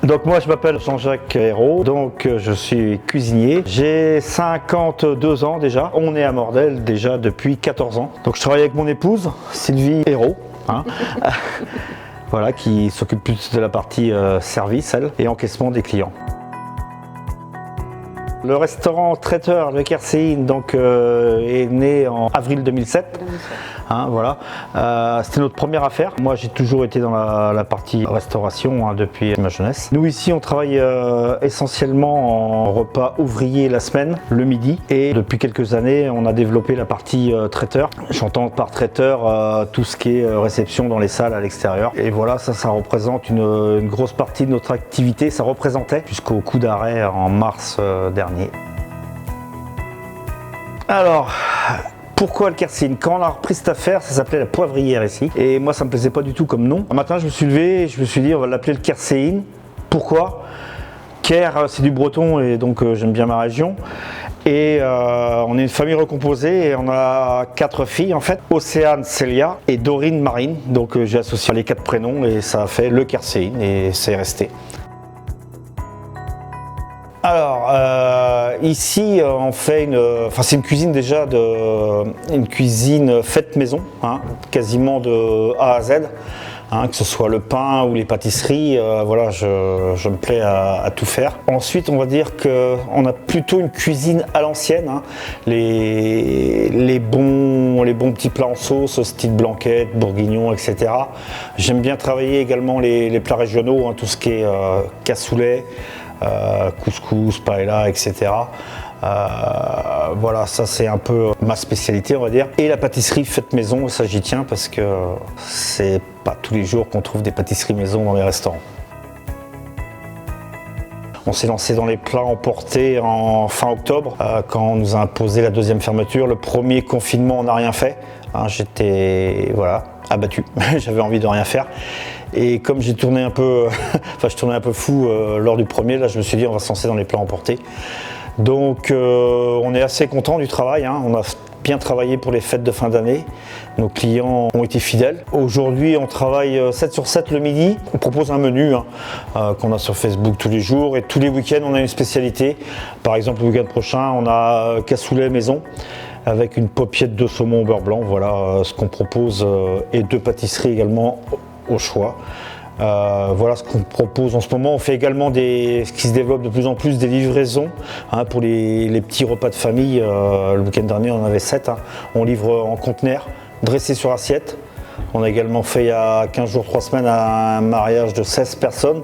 Donc moi je m'appelle Jean-Jacques Hérault, donc je suis cuisinier. J'ai 52 ans déjà. On est à Mordel déjà depuis 14 ans. Donc je travaille avec mon épouse Sylvie Hérault. Voilà, qui s'occupe plus de la partie service, elle, et encaissement des clients. Le restaurant traiteur de Kerséine donc, est né en avril 2007. Voilà. C'était notre première affaire. Moi j'ai toujours été dans la partie restauration depuis ma jeunesse. Nous ici on travaille essentiellement en repas ouvrier la semaine, le midi, et depuis quelques années on a développé la partie traiteur. J'entends par traiteur tout ce qui est réception dans les salles à l'extérieur. Et voilà, ça représente une grosse partie de notre activité, ça représentait jusqu'au coup d'arrêt en mars dernier. Alors, pourquoi le Kerséine? Quand on a repris cette affaire, ça s'appelait la Poivrière ici. Et moi, ça me plaisait pas du tout comme nom. Un matin, je me suis levé et je me suis dit, on va l'appeler le Kerséine. Pourquoi? Ker, c'est du breton et donc j'aime bien ma région. Et on est une famille recomposée et on a 4 filles en fait. Océane, Célia et Dorine, Marine. Donc j'ai associé les 4 prénoms et ça a fait le Kerséine et c'est resté. Alors, ici, on fait c'est une cuisine déjà une cuisine faite maison, quasiment de A à Z, que ce soit le pain ou les pâtisseries, voilà, je me plais à tout faire. Ensuite, on va dire qu'on a plutôt une cuisine à l'ancienne, les bons petits plats en sauce, style blanquette, bourguignon, etc. J'aime bien travailler également les plats régionaux, tout ce qui est cassoulet. Couscous, paella, etc. Voilà, ça c'est un peu ma spécialité, on va dire. Et la pâtisserie faite maison, ça j'y tiens parce que c'est pas tous les jours qu'on trouve des pâtisseries maison dans les restaurants. On s'est lancé dans les plats emportés en fin octobre, quand on nous a imposé la 2e fermeture. Le premier confinement, on n'a rien fait. J'étais abattu, j'avais envie de rien faire. Et comme j'ai tourné un peu, je tournais un peu fou lors du premier, là je me suis dit on va se lancer dans les plats emportés. Donc on est assez content du travail, on a bien travaillé pour les fêtes de fin d'année. Nos clients ont été fidèles. Aujourd'hui on travaille 7 sur 7 le midi. On propose un menu qu'on a sur Facebook tous les jours et tous les week-ends on a une spécialité. Par exemple le week-end prochain on a cassoulet maison avec une paupiette de saumon au beurre blanc, voilà ce qu'on propose, et 2 pâtisseries également au choix. Voilà ce qu'on propose en ce moment. On fait également ce qui se développe de plus en plus, des livraisons pour les petits repas de famille. Le week-end dernier on en avait 7. On livre en conteneur, dressé sur assiette. On a également fait il y a 15 jours, 3 semaines un mariage de 16 personnes,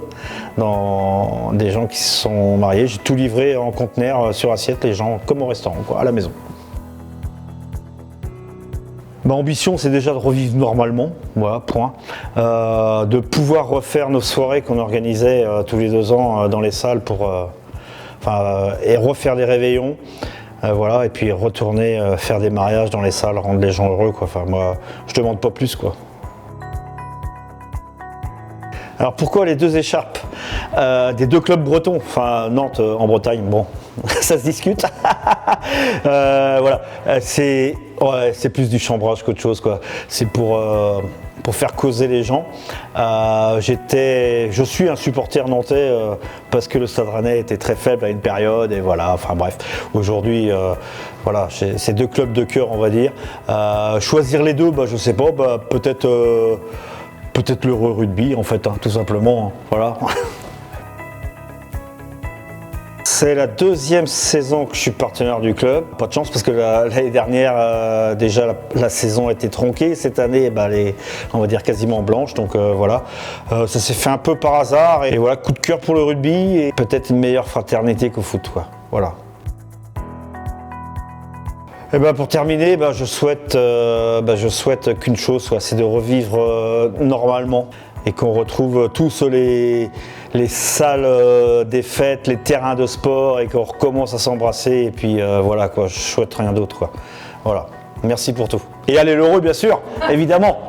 des gens qui se sont mariés. J'ai tout livré en conteneur sur assiette, les gens comme au restaurant, à la maison. Ma ambition, c'est déjà de revivre normalement, voilà, point. De pouvoir refaire nos soirées qu'on organisait tous les 2 ans dans les salles et refaire des réveillons, voilà, et puis retourner faire des mariages dans les salles, rendre les gens heureux, quoi. Moi, je demande pas plus, quoi. Alors pourquoi les 2 écharpes des 2 clubs bretons, Nantes en Bretagne, bon, ça se discute. Voilà, c'est plus du chambrage qu'autre chose, quoi. C'est pour faire causer les gens. Je suis un supporter nantais parce que le Stade Rennais était très faible à une période et voilà, bref. Aujourd'hui, voilà, c'est 2 clubs de cœur, on va dire. Choisir les 2, je sais pas, peut-être l'Heureux Rugby en fait, tout simplement, voilà. C'est la 2e saison que je suis partenaire du club. Pas de chance parce que l'année dernière, déjà la saison a été tronquée. Cette année, on va dire quasiment blanche. Donc voilà, ça s'est fait un peu par hasard. Et voilà, coup de cœur pour le rugby et peut-être une meilleure fraternité qu'au foot, quoi. Voilà. Et pour terminer, je souhaite qu'une chose, c'est de revivre normalement et qu'on retrouve tous les salles des fêtes, les terrains de sport et qu'on recommence à s'embrasser. Et puis voilà, quoi, je souhaite rien d'autre, quoi. Voilà, merci pour tout. Et allez l'Heureux, bien sûr, évidemment.